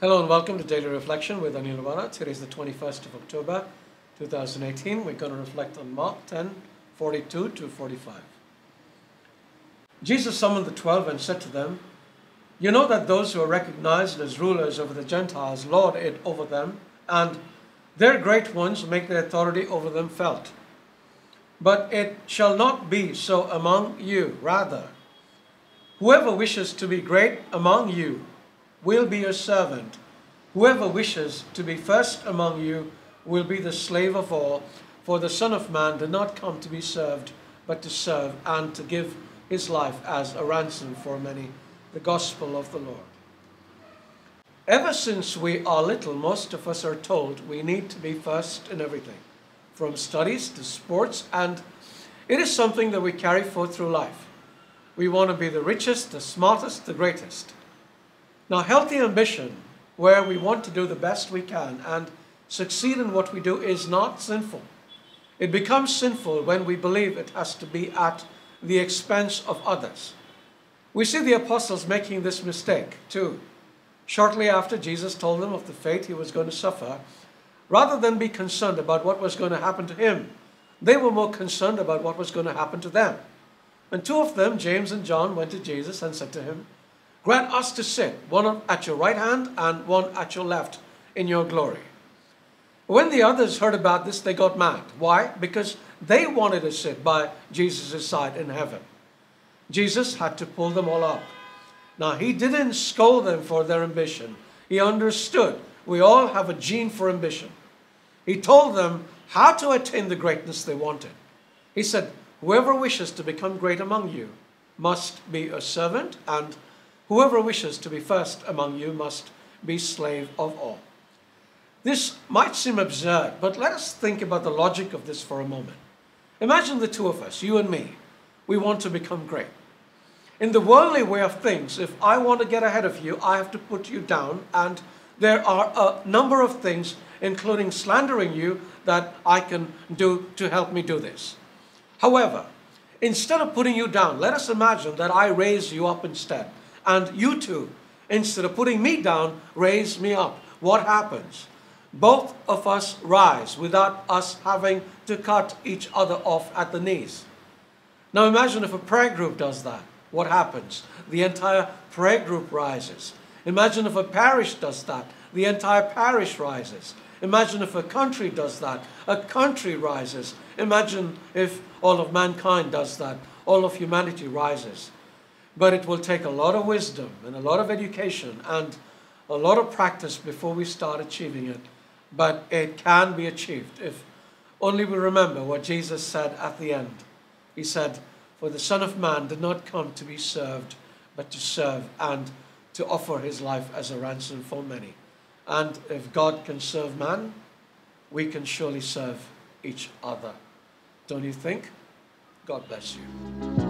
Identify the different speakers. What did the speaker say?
Speaker 1: Hello and welcome to Daily Reflection with Aneel Aranha. Today is the 21st of October, 2018. We're going to reflect on Mark 10:42 to 45. Jesus summoned the 12 and said to them, "You know that those who are recognized as rulers over the Gentiles lord it over them, and their great ones make their authority over them felt. But it shall not be so among you. Rather, whoever wishes to be great among you will be your servant. Whoever wishes to be first among you will be the slave of all. For the Son of Man did not come to be served, but to serve and to give his life as a ransom for many." The Gospel of the Lord. Ever since we are little, most of us are told we need to be first in everything, from studies to sports, and it is something that we carry forth through life. We want to be the richest, the smartest, the greatest. Now, healthy ambition, where we want to do the best we can and succeed in what we do, is not sinful. It becomes sinful when we believe it has to be at the expense of others. We see the apostles making this mistake too. Shortly after Jesus told them of the fate he was going to suffer, rather than be concerned about what was going to happen to him, they were more concerned about what was going to happen to them. And two of them, James and John, went to Jesus and said to him, "Grant us to sit, one at your right hand and one at your left, in your glory." When the others heard about this, they got mad. Why? Because they wanted to sit by Jesus' side in heaven. Jesus had to pull them all up. Now, he didn't scold them for their ambition. He understood we all have a gene for ambition. He told them how to attain the greatness they wanted. He said, "Whoever wishes to become great among you must be a servant, and whoever wishes to be first among you must be slave of all." This might seem absurd, but let us think about the logic of this for a moment. Imagine the two of us, you and me. We want to become great. In the worldly way of things, if I want to get ahead of you, I have to put you down, and there are a number of things, including slandering you, that I can do to help me do this. However, instead of putting you down, let us imagine that I raise you up instead. And you too, instead of putting me down, raise me up. What happens? Both of us rise without us having to cut each other off at the knees. Now imagine if a prayer group does that. What happens? The entire prayer group rises. Imagine if a parish does that. The entire parish rises. Imagine if a country does that. A country rises. Imagine if all of mankind does that. All of humanity rises. But it will take a lot of wisdom and a lot of education and a lot of practice before we start achieving it. But it can be achieved if only we remember what Jesus said at the end. He said, "For the Son of Man did not come to be served, but to serve and to offer his life as a ransom for many." And if God can serve man, we can surely serve each other. Don't you think? God bless you.